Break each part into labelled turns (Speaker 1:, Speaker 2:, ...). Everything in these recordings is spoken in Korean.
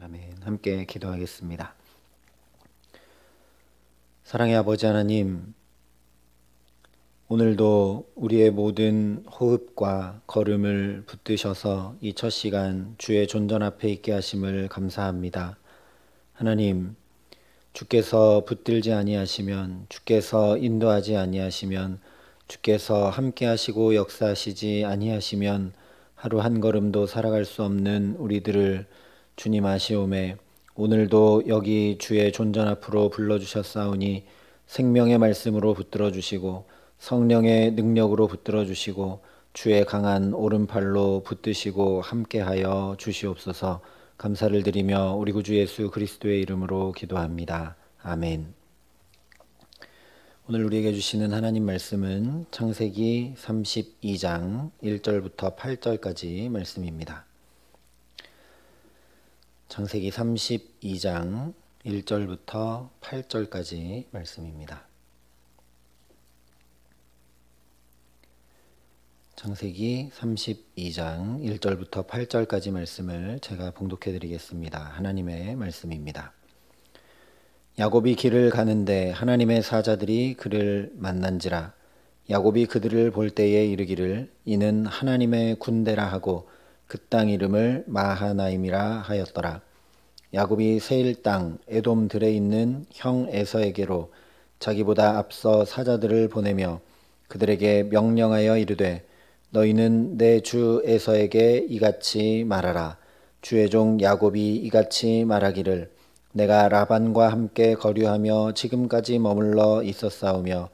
Speaker 1: 아멘. 함께 기도하겠습니다. 사랑의 아버지 하나님, 오늘도 우리의 모든 호흡과 걸음을 붙드셔서 이 첫 시간 주의 존전 앞에 있게 하심을 감사합니다. 하나님, 주께서 붙들지 아니하시면, 주께서 인도하지 아니하시면, 주께서 함께 하시고 역사하시지 아니하시면 하루 한 걸음도 살아갈 수 없는 우리들을 주님 아시오매 오늘도 여기 주의 존전 앞으로 불러주셨사오니 생명의 말씀으로 붙들어 주시고 성령의 능력으로 붙들어 주시고 주의 강한 오른팔로 붙드시고 함께하여 주시옵소서. 감사를 드리며 우리 구주 예수 그리스도의 이름으로 기도합니다. 아멘. 오늘 우리에게 주시는 하나님 말씀은 창세기 32장 1절부터 8절까지 말씀입니다. 창세기 32장 1절부터 8절까지 말씀입니다. 창세기 32장 1절부터 8절까지 말씀을 제가 봉독해 드리겠습니다. 하나님의 말씀입니다. 야곱이 길을 가는데 하나님의 사자들이 그를 만난지라. 야곱이 그들을 볼 때에 이르기를 이는 하나님의 군대라 하고 그 땅 이름을 마하나임이라 하였더라. 야곱이 세일 땅 에돔 들에 있는 형 에서에게로 자기보다 앞서 사자들을 보내며 그들에게 명령하여 이르되 너희는 내 주 에서에게 이같이 말하라. 주의 종 야곱이 이같이 말하기를 내가 라반과 함께 거류하며 지금까지 머물러 있었사오며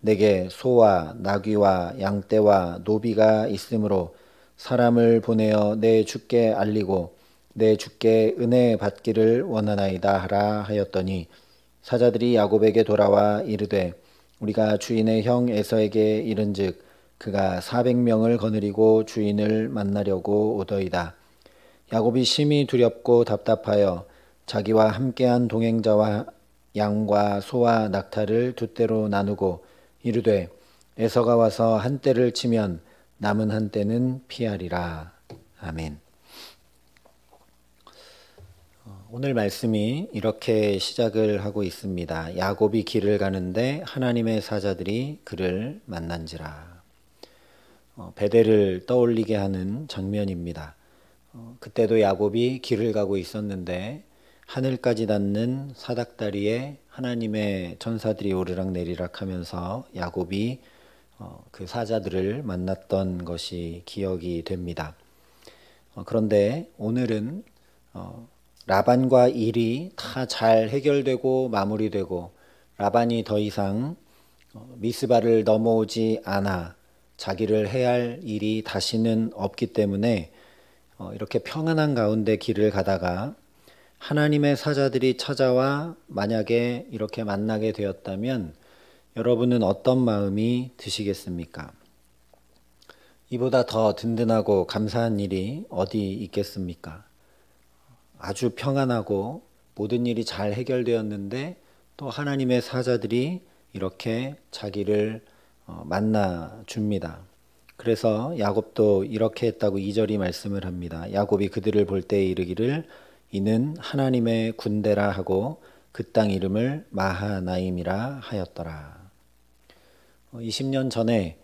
Speaker 1: 내게 소와 나귀와 양떼와 노비가 있으므로 사람을 보내어 내 주께 알리고 내 주께 은혜 받기를 원하나이다 하라 하였더니 사자들이 야곱에게 돌아와 이르되 우리가 주인의 형 에서에게 이른즉 그가 400명을 거느리고 주인을 만나려고 오더이다. 야곱이 심히 두렵고 답답하여 자기와 함께한 동행자와 양과 소와 낙타를 두 떼로 나누고 이르되 에서가 와서 한 떼를 치면 남은 한 떼는 피하리라. 아멘. 오늘 말씀이 이렇게 시작을 하고 있습니다. 야곱이 길을 가는데 하나님의 사자들이 그를 만난지라. 베델을 떠올리게 하는 장면입니다. 그때도 야곱이 길을 가고 있었는데 하늘까지 닿는 사닥다리에 하나님의 천사들이 오르락내리락 하면서 야곱이 그 사자들을 만났던 것이 기억이 됩니다. 그런데 오늘은 라반과 일이 다 잘 해결되고 마무리되고 라반이 더 이상 미스바를 넘어오지 않아 자기를 해야 할 일이 다시는 없기 때문에 이렇게 평안한 가운데 길을 가다가 하나님의 사자들이 찾아와 만약에 이렇게 만나게 되었다면 여러분은 어떤 마음이 드시겠습니까? 이보다 더 든든하고 감사한 일이 어디 있겠습니까? 아주 평안하고 모든 일이 잘 해결되었는데 또 하나님의 사자들이 이렇게 자기를 만나 줍니다. 그래서 야곱도 이렇게 했다고 2절이 말씀을 합니다. 야곱이 그들을 볼 때에 이르기를 이는 하나님의 군대라 하고 그 땅 이름을 마하나임이라 하였더라. 20년 전에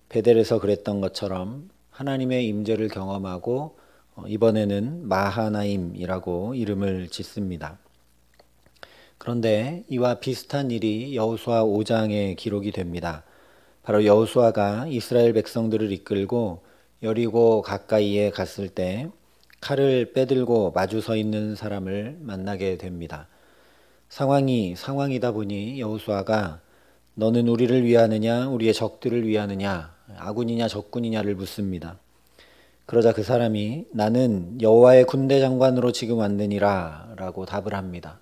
Speaker 1: 베델에서 그랬던 것처럼 하나님의 임재를 경험하고 이번에는 마하나임이라고 이름을 짓습니다. 그런데 이와 비슷한 일이 여호수아 5장에 기록이 됩니다. 바로 여호수아가 이스라엘 백성들을 이끌고 여리고 가까이에 갔을 때 칼을 빼들고 마주 서 있는 사람을 만나게 됩니다. 상황이 상황이다 보니 여호수아가 너는 우리를 위하느냐 우리의 적들을 위하느냐 아군이냐 적군이냐를 묻습니다. 그러자 그 사람이 나는 여호와의 군대 장관으로 지금 왔느니라 라고 답을 합니다.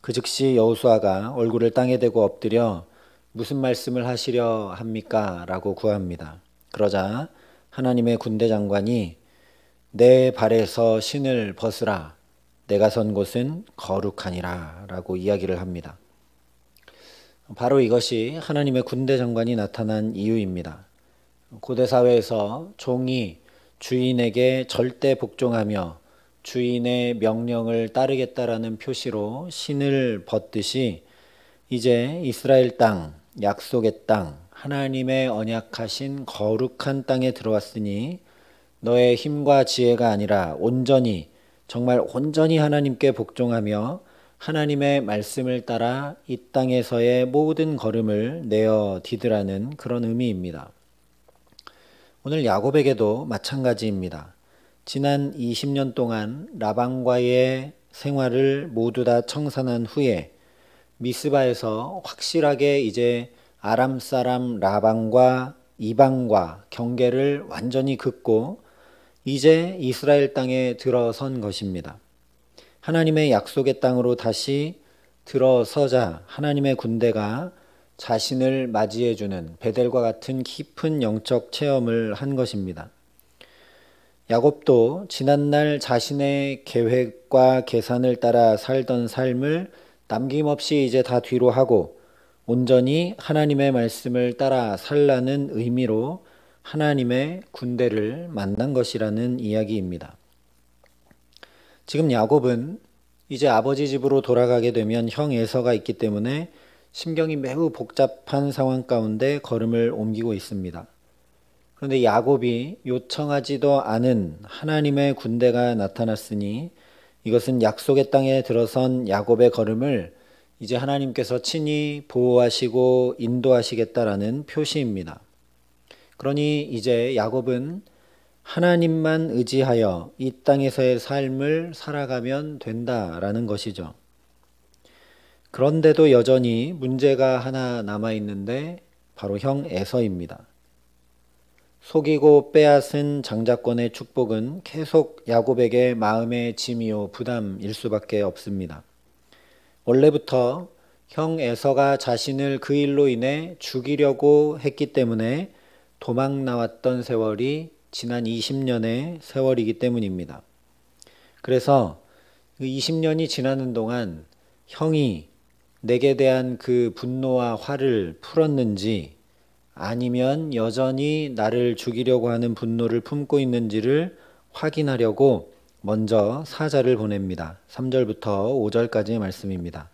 Speaker 1: 그 즉시 여호수아가 얼굴을 땅에 대고 엎드려 무슨 말씀을 하시려 합니까? 라고 구합니다. 그러자 하나님의 군대 장관이 내 발에서 신을 벗으라. 내가 선 곳은 거룩하니라 라고 이야기를 합니다. 바로 이것이 하나님의 군대 장관이 나타난 이유입니다. 고대 사회에서 종이 주인에게 절대 복종하며 주인의 명령을 따르겠다라는 표시로 신을 벗듯이 이제 이스라엘 땅, 약속의 땅, 하나님의 언약하신 거룩한 땅에 들어왔으니 너의 힘과 지혜가 아니라 온전히, 정말 온전히 하나님께 복종하며 하나님의 말씀을 따라 이 땅에서의 모든 걸음을 내어 디드라는 그런 의미입니다. 오늘 야곱에게도 마찬가지입니다. 지난 20년 동안 라반과의 생활을 모두 다 청산한 후에 미스바에서 확실하게 이제 아람 사람 라반과 이방과 경계를 완전히 긋고 이제 이스라엘 땅에 들어선 것입니다. 하나님의 약속의 땅으로 다시 들어서자 하나님의 군대가 자신을 맞이해주는 베델과 같은 깊은 영적 체험을 한 것입니다. 야곱도 지난날 자신의 계획과 계산을 따라 살던 삶을 남김없이 이제 다 뒤로 하고 온전히 하나님의 말씀을 따라 살라는 의미로 하나님의 군대를 만난 것이라는 이야기입니다. 지금 야곱은 이제 아버지 집으로 돌아가게 되면 형 에서가 있기 때문에 심경이 매우 복잡한 상황 가운데 걸음을 옮기고 있습니다. 그런데 야곱이 요청하지도 않은 하나님의 군대가 나타났으니 이것은 약속의 땅에 들어선 야곱의 걸음을 이제 하나님께서 친히 보호하시고 인도하시겠다라는 표시입니다. 그러니 이제 야곱은 하나님만 의지하여 이 땅에서의 삶을 살아가면 된다라는 것이죠. 그런데도 여전히 문제가 하나 남아있는데 바로 형 에서입니다. 속이고 빼앗은 장자권의 축복은 계속 야곱에게 마음의 짐이요 부담일 수밖에 없습니다. 원래부터 형 에서가 자신을 그 일로 인해 죽이려고 했기 때문에 도망 나왔던 세월이 지난 20년의 세월이기 때문입니다. 그래서 그 20년이 지나는 동안 형이 내게 대한 그 분노와 화를 풀었는지 아니면 여전히 나를 죽이려고 하는 분노를 품고 있는지를 확인하려고 먼저 사자를 보냅니다. 3절부터 5절까지의 말씀입니다.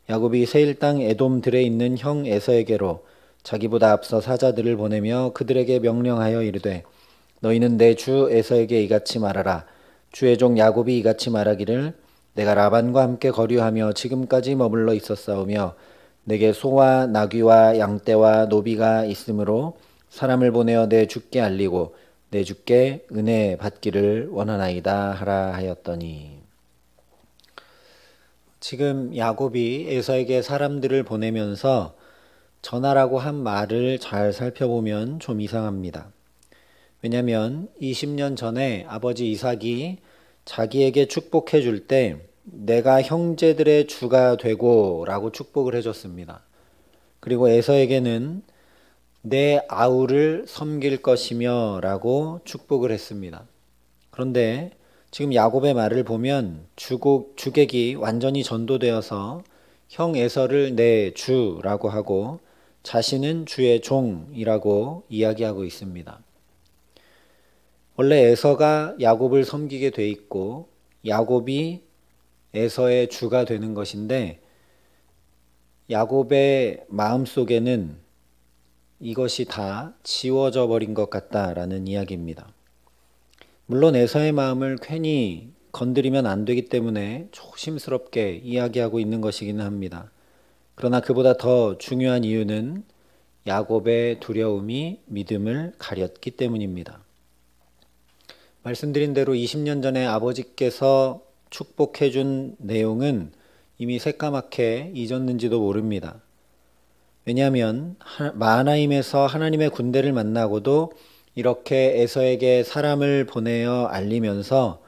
Speaker 1: 야곱이 세일 땅 에돔들에 있는 형 에서에게로 자기보다 앞서 사자들을 보내며 그들에게 명령하여 이르되 너희는 내 주 에서에게 이같이 말하라. 주의 종 야곱이 이같이 말하기를 내가 라반과 함께 거류하며 지금까지 머물러 있었사오며 내게 소와 나귀와 양떼와 노비가 있으므로 사람을 보내어 내 주께 알리고 내 주께 은혜 받기를 원하나이다 하라 하였더니. 지금 야곱이 에서에게 사람들을 보내면서 전하라고 한 말을 잘 살펴보면 좀 이상합니다. 왜냐하면 20년 전에 아버지 이삭이 자기에게 축복해 줄 때 내가 형제들의 주가 되고 라고 축복을 해줬습니다. 그리고 에서에게는 내 아우를 섬길 것이며 라고 축복을 했습니다. 그런데 지금 야곱의 말을 보면 주객이 완전히 전도되어서 형 에서를 내 주라고 하고 자신은 주의 종이라고 이야기하고 있습니다. 원래 에서가 야곱을 섬기게 돼 있고 야곱이 에서의 주가 되는 것인데 야곱의 마음속에는 이것이 다 지워져 버린 것 같다라는 이야기입니다. 물론 에서의 마음을 괜히 건드리면 안 되기 때문에 조심스럽게 이야기하고 있는 것이기는 합니다. 그러나 그보다 더 중요한 이유는 야곱의 두려움이 믿음을 가렸기 때문입니다. 말씀드린 대로 20년 전에 아버지께서 축복해 준 내용은 이미 새까맣게 잊었는지도 모릅니다. 왜냐하면 마하나임에서 하나님의 군대를 만나고도 이렇게 에서에게 사람을 보내어 알리면서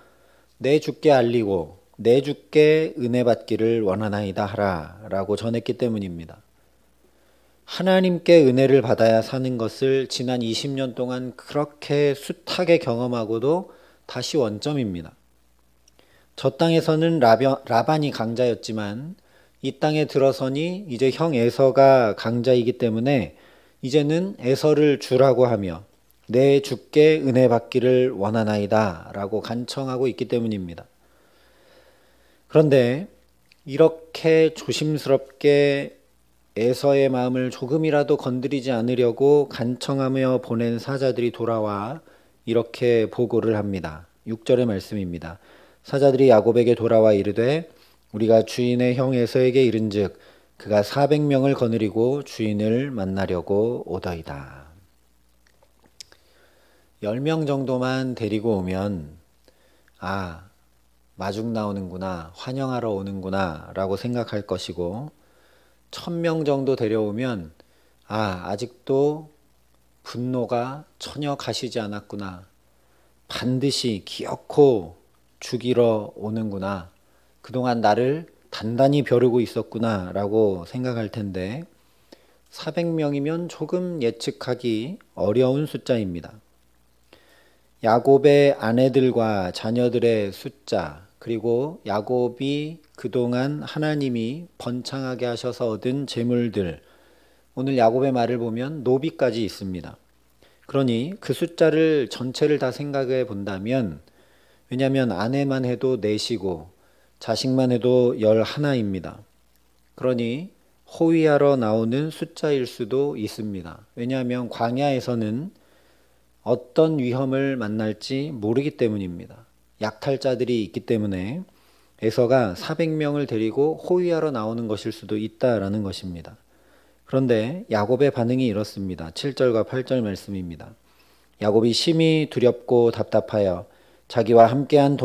Speaker 1: 내 주께 알리고 내 주께 은혜 받기를 원하나이다 하라 라고 전했기 때문입니다. 하나님께 은혜를 받아야 사는 것을 지난 20년 동안 그렇게 숱하게 경험하고도 다시 원점입니다. 저 땅에서는 라반이 강자였지만 이 땅에 들어서니 이제 형 에서가 강자이기 때문에 이제는 에서를 주라고 하며 내 주께 은혜 받기를 원하나이다 라고 간청하고 있기 때문입니다. 그런데 이렇게 조심스럽게 에서의 마음을 조금이라도 건드리지 않으려고 간청하며 보낸 사자들이 돌아와 이렇게 보고를 합니다. 6절의 말씀입니다. 사자들이 야곱에게 돌아와 이르되 우리가 주인의 형 에서에게 이른즉 그가 400명을 거느리고 주인을 만나려고 오더이다. 10명 정도만 데리고 오면 마중 나오는구나, 환영하러 오는구나 라고 생각할 것이고 1000명 정도 데려오면 아직도 분노가 전혀 가시지 않았구나, 반드시 기어코 죽이러 오는구나, 그동안 나를 단단히 벼르고 있었구나 라고 생각할 텐데 400명이면 조금 예측하기 어려운 숫자입니다. 야곱의 아내들과 자녀들의 숫자, 그리고 야곱이 그동안 하나님이 번창하게 하셔서 얻은 재물들, 오늘 야곱의 말을 보면 노비까지 있습니다. 그러니 그 숫자를 전체를 다 생각해 본다면, 왜냐하면 아내만 해도 4이고 자식만 해도 11입니다. 그러니 호위하러 나오는 숫자일 수도 있습니다. 왜냐하면 광야에서는 어떤 위험을 만날지 모르기 때문입니다. 약탈자들이 있기 때문에 에서가 400명을 데리고 호위하러 나오는 것일 수도 있다라는 것입니다. 그런데 야곱의 반응이 이렇습니다. 7절과 8절 말씀입니다. 야곱이 심히 두렵고 답답하여 자기와 함께한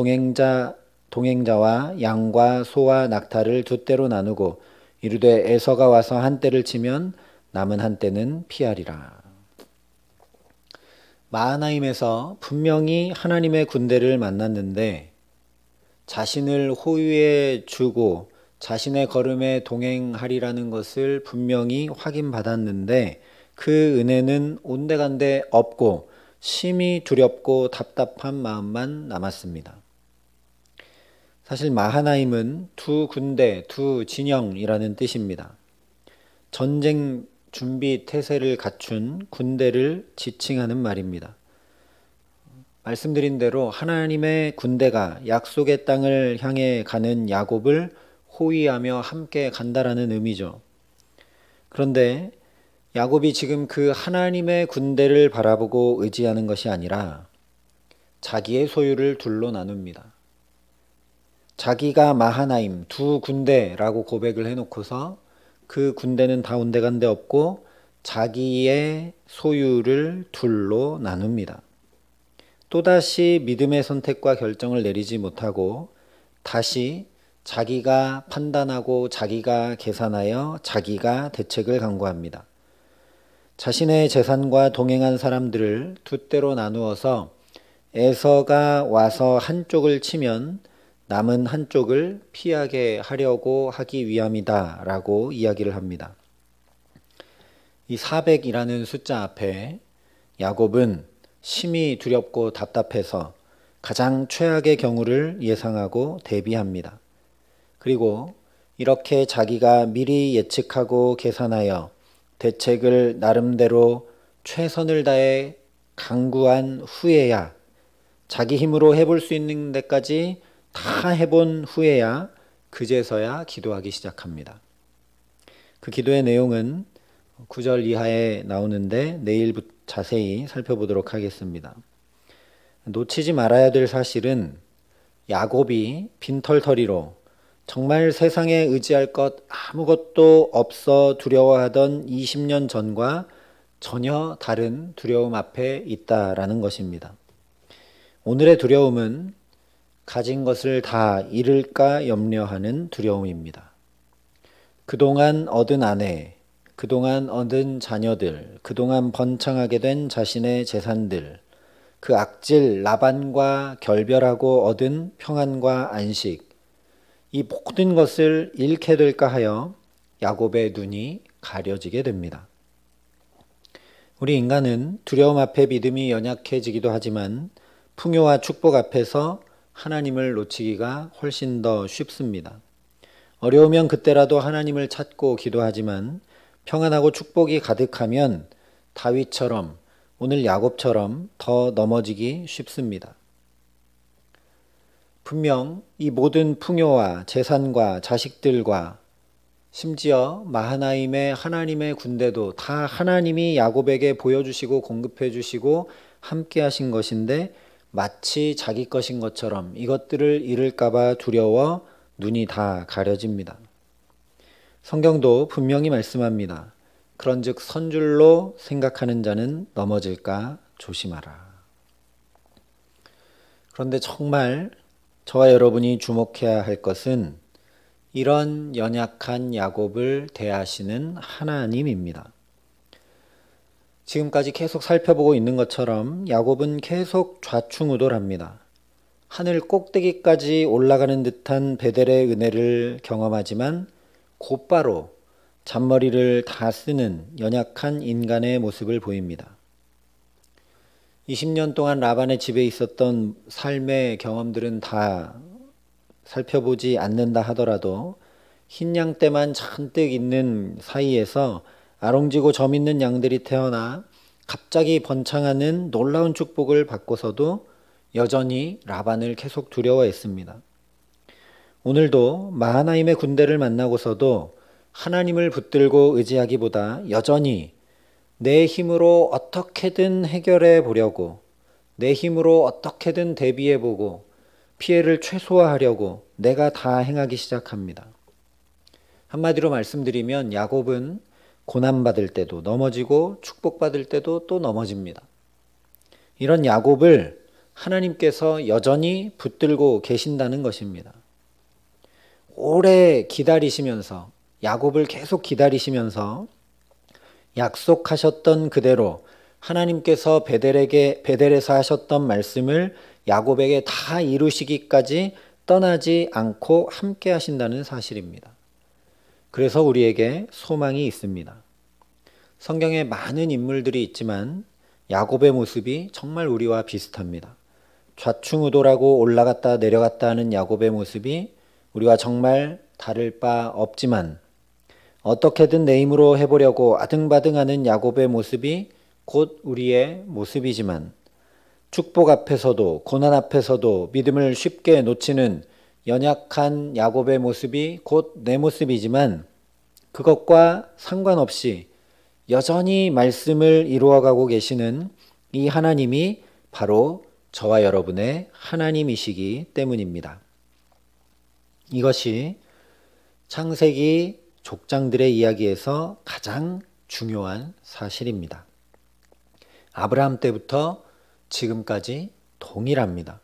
Speaker 1: 동행자와 양과 소와 낙타를 두 떼로 나누고 이르되 에서가 와서 한 떼를 치면 남은 한 떼는 피하리라. 마하나임에서 분명히 하나님의 군대를 만났는데 자신을 호위해 주고 자신의 걸음에 동행하리라는 것을 분명히 확인받았는데 그 은혜는 온데간데 없고 심히 두렵고 답답한 마음만 남았습니다. 사실 마하나임은 두 군대, 두 진영이라는 뜻입니다. 전쟁 준비 태세를 갖춘 군대를 지칭하는 말입니다. 말씀드린 대로 하나님의 군대가 약속의 땅을 향해 가는 야곱을 호위하며 함께 간다라는 의미죠. 그런데 야곱이 지금 그 하나님의 군대를 바라보고 의지하는 것이 아니라 자기의 소유를 둘로 나눕니다. 자기가 마하나임 두 군대라고 고백을 해놓고서 그 군대는 다 온데간데 없고 자기의 소유를 둘로 나눕니다. 또다시 믿음의 선택과 결정을 내리지 못하고 다시 자기가 판단하고 자기가 계산하여 자기가 대책을 강구합니다. 자신의 재산과 동행한 사람들을 두 떼로 나누어서 에서가 와서 한쪽을 치면 남은 한쪽을 피하게 하려고 하기 위함이다 라고 이야기를 합니다. 이 400이라는 숫자 앞에 야곱은 심히 두렵고 답답해서 가장 최악의 경우를 예상하고 대비합니다. 그리고 이렇게 자기가 미리 예측하고 계산하여 대책을 나름대로 최선을 다해 강구한 후에야, 자기 힘으로 해볼 수 있는 데까지 다 해본 후에야 그제서야 기도하기 시작합니다. 그 기도의 내용은 9절 이하에 나오는데 내일부터 자세히 살펴보도록 하겠습니다. 놓치지 말아야 될 사실은 야곱이 빈털터리로 정말 세상에 의지할 것 아무것도 없어 두려워하던 20년 전과 전혀 다른 두려움 앞에 있다라는 것입니다. 오늘의 두려움은 가진 것을 다 잃을까 염려하는 두려움입니다. 그동안 얻은 아내, 그동안 얻은 자녀들, 그동안 번창하게 된 자신의 재산들, 그 악질 라반과 결별하고 얻은 평안과 안식, 이 모든 것을 잃게 될까 하여 야곱의 눈이 가려지게 됩니다. 우리 인간은 두려움 앞에 믿음이 연약해지기도 하지만 풍요와 축복 앞에서 하나님을 놓치기가 훨씬 더 쉽습니다. 어려우면 그때라도 하나님을 찾고 기도하지만 평안하고 축복이 가득하면 다윗처럼, 오늘 야곱처럼 더 넘어지기 쉽습니다. 분명 이 모든 풍요와 재산과 자식들과 심지어 마하나임의 하나님의 군대도 다 하나님이 야곱에게 보여주시고 공급해 주시고 함께 하신 것인데 마치 자기 것인 것처럼 이것들을 잃을까 봐 두려워 눈이 다 가려집니다. 성경도 분명히 말씀합니다. 그런즉 선줄로 생각하는 자는 넘어질까 조심하라. 그런데 정말 저와 여러분이 주목해야 할 것은 이런 연약한 야곱을 대하시는 하나님입니다. 지금까지 계속 살펴보고 있는 것처럼 야곱은 계속 좌충우돌합니다. 하늘 꼭대기까지 올라가는 듯한 베델의 은혜를 경험하지만 곧바로 잔머리를 다 쓰는 연약한 인간의 모습을 보입니다. 20년 동안 라반의 집에 있었던 삶의 경험들은 다 살펴보지 않는다 하더라도 흰 양떼만 잔뜩 있는 사이에서 아롱지고 점 있는 양들이 태어나 갑자기 번창하는 놀라운 축복을 받고서도 여전히 라반을 계속 두려워했습니다. 오늘도 마하나임의 군대를 만나고서도 하나님을 붙들고 의지하기보다 여전히 내 힘으로 어떻게든 해결해 보려고, 내 힘으로 어떻게든 대비해 보고 피해를 최소화하려고 내가 다 행하기 시작합니다. 한마디로 말씀드리면 야곱은 고난받을 때도 넘어지고 축복받을 때도 또 넘어집니다. 이런 야곱을 하나님께서 여전히 붙들고 계신다는 것입니다. 오래 기다리시면서, 야곱을 계속 기다리시면서 약속하셨던 그대로 하나님께서 베델에서 하셨던 말씀을 야곱에게 다 이루시기까지 떠나지 않고 함께 하신다는 사실입니다. 그래서 우리에게 소망이 있습니다. 성경에 많은 인물들이 있지만 야곱의 모습이 정말 우리와 비슷합니다. 좌충우돌하고 올라갔다 내려갔다 하는 야곱의 모습이 우리와 정말 다를 바 없지만 어떻게든 내 힘으로 해보려고 아등바등하는 야곱의 모습이 곧 우리의 모습이지만 축복 앞에서도 고난 앞에서도 믿음을 쉽게 놓치는 연약한 야곱의 모습이 곧 내 모습이지만 그것과 상관없이 여전히 말씀을 이루어가고 계시는 이 하나님이 바로 저와 여러분의 하나님이시기 때문입니다. 이것이 창세기 족장들의 이야기에서 가장 중요한 사실입니다. 아브라함 때부터 지금까지 동일합니다.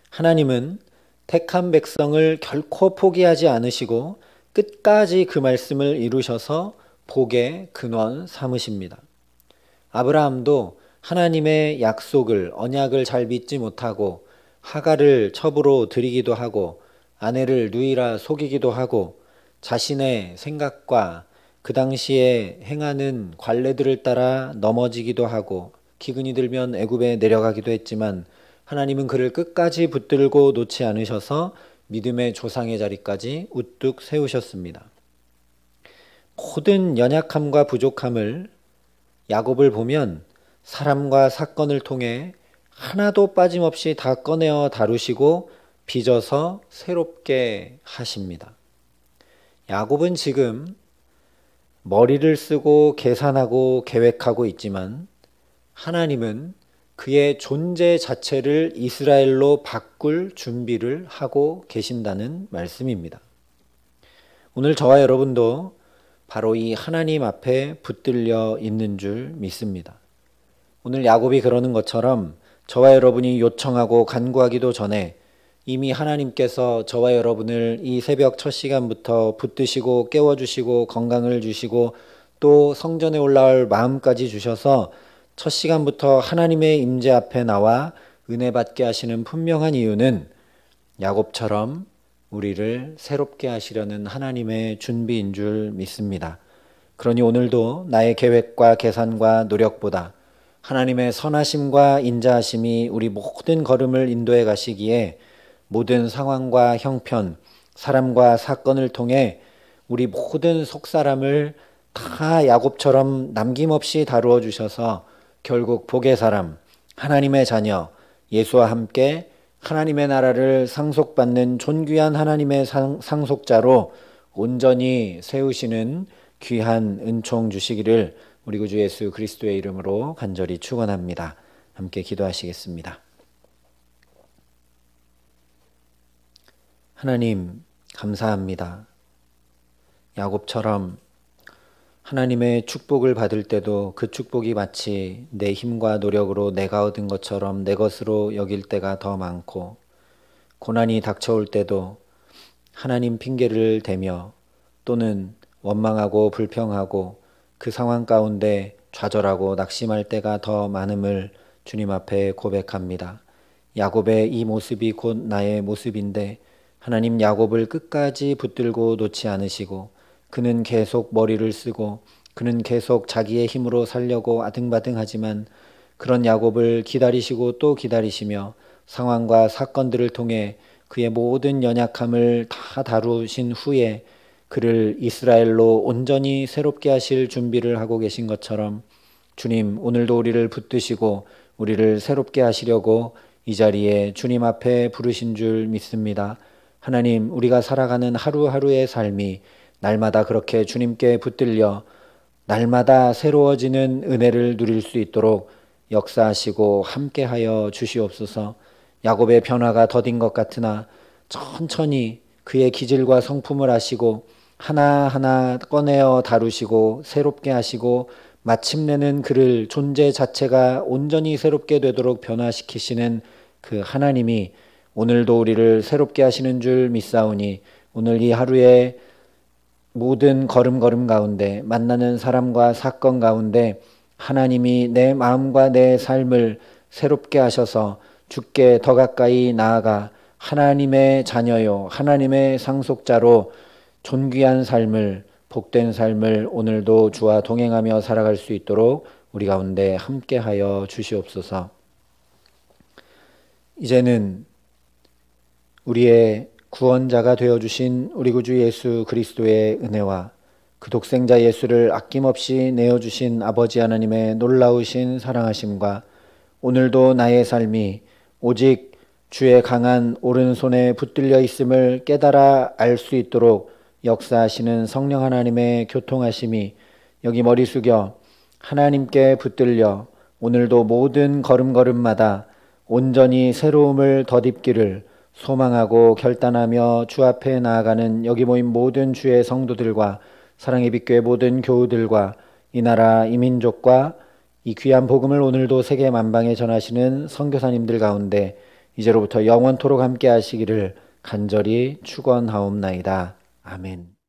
Speaker 1: 하나님은 택한 백성을 결코 포기하지 않으시고 끝까지 그 말씀을 이루셔서 복의 근원 삼으십니다. 아브라함도 하나님의 약속을, 언약을 잘 믿지 못하고 하갈을 첩으로 들이기도 하고 아내를 누이라 속이기도 하고 자신의 생각과 그 당시에 행하는 관례들을 따라 넘어지기도 하고 기근이 들면 애굽에 내려가기도 했지만 하나님은 그를 끝까지 붙들고 놓지 않으셔서 믿음의 조상의 자리까지 우뚝 세우셨습니다. 모든 연약함과 부족함을 야곱을 보면 사람과 사건을 통해 하나도 빠짐없이 다 꺼내어 다루시고 빚어서 새롭게 하십니다. 야곱은 지금 머리를 쓰고 계산하고 계획하고 있지만 하나님은 그의 존재 자체를 이스라엘로 바꿀 준비를 하고 계신다는 말씀입니다. 오늘 저와 여러분도 바로 이 하나님 앞에 붙들려 있는 줄 믿습니다. 오늘 야곱이 그러는 것처럼 저와 여러분이 요청하고 간구하기도 전에 이미 하나님께서 저와 여러분을 이 새벽 첫 시간부터 붙드시고 깨워주시고 건강을 주시고 또 성전에 올라올 마음까지 주셔서 첫 시간부터 하나님의 임재 앞에 나와 은혜 받게 하시는 분명한 이유는 야곱처럼 우리를 새롭게 하시려는 하나님의 준비인 줄 믿습니다. 그러니 오늘도 나의 계획과 계산과 노력보다 하나님의 선하심과 인자하심이 우리 모든 걸음을 인도해 가시기에 모든 상황과 형편, 사람과 사건을 통해 우리 모든 속사람을 다 야곱처럼 남김없이 다루어 주셔서 결국 복의 사람, 하나님의 자녀, 예수와 함께 하나님의 나라를 상속받는 존귀한 하나님의 상속자로 온전히 세우시는 귀한 은총 주시기를 우리 구주 예수 그리스도의 이름으로 간절히 축원합니다. 함께 기도하시겠습니다. 하나님 감사합니다. 야곱처럼 하나님의 축복을 받을 때도 그 축복이 마치 내 힘과 노력으로 내가 얻은 것처럼 내 것으로 여길 때가 더 많고, 고난이 닥쳐올 때도 하나님 핑계를 대며 또는 원망하고 불평하고 그 상황 가운데 좌절하고 낙심할 때가 더 많음을 주님 앞에 고백합니다. 야곱의 이 모습이 곧 나의 모습인데, 하나님 야곱을 끝까지 붙들고 놓지 않으시고 그는 계속 머리를 쓰고 그는 계속 자기의 힘으로 살려고 아등바등하지만 그런 야곱을 기다리시고 또 기다리시며 상황과 사건들을 통해 그의 모든 연약함을 다 다루신 후에 그를 이스라엘로 온전히 새롭게 하실 준비를 하고 계신 것처럼 주님 오늘도 우리를 붙드시고 우리를 새롭게 하시려고 이 자리에 주님 앞에 부르신 줄 믿습니다. 하나님, 우리가 살아가는 하루하루의 삶이 날마다 그렇게 주님께 붙들려 날마다 새로워지는 은혜를 누릴 수 있도록 역사하시고 함께하여 주시옵소서. 야곱의 변화가 더딘 것 같으나 천천히 그의 기질과 성품을 아시고 하나하나 꺼내어 다루시고 새롭게 하시고 마침내는 그를 존재 자체가 온전히 새롭게 되도록 변화시키시는 그 하나님이 오늘도 우리를 새롭게 하시는 줄 믿사오니 오늘 이 하루에 모든 걸음걸음 가운데 만나는 사람과 사건 가운데 하나님이 내 마음과 내 삶을 새롭게 하셔서 주께 더 가까이 나아가 하나님의 자녀요 하나님의 상속자로 존귀한 삶을 복된 삶을 오늘도 주와 동행하며 살아갈 수 있도록 우리 가운데 함께하여 주시옵소서. 이제는 우리의 구원자가 되어주신 우리 구주 예수 그리스도의 은혜와 그 독생자 예수를 아낌없이 내어주신 아버지 하나님의 놀라우신 사랑하심과 오늘도 나의 삶이 오직 주의 강한 오른손에 붙들려 있음을 깨달아 알 수 있도록 역사하시는 성령 하나님의 교통하심이 여기 머리 숙여 하나님께 붙들려 오늘도 모든 걸음걸음마다 온전히 새로움을 덧입기를 소망하고 결단하며 주 앞에 나아가는 여기 모인 모든 주의 성도들과 사랑의 빛교회 모든 교우들과 이 나라 이 민족과 이 귀한 복음을 오늘도 세계 만방에 전하시는 선교사님들 가운데 이제로부터 영원토록 함께 하시기를 간절히 축원하옵나이다. 아멘.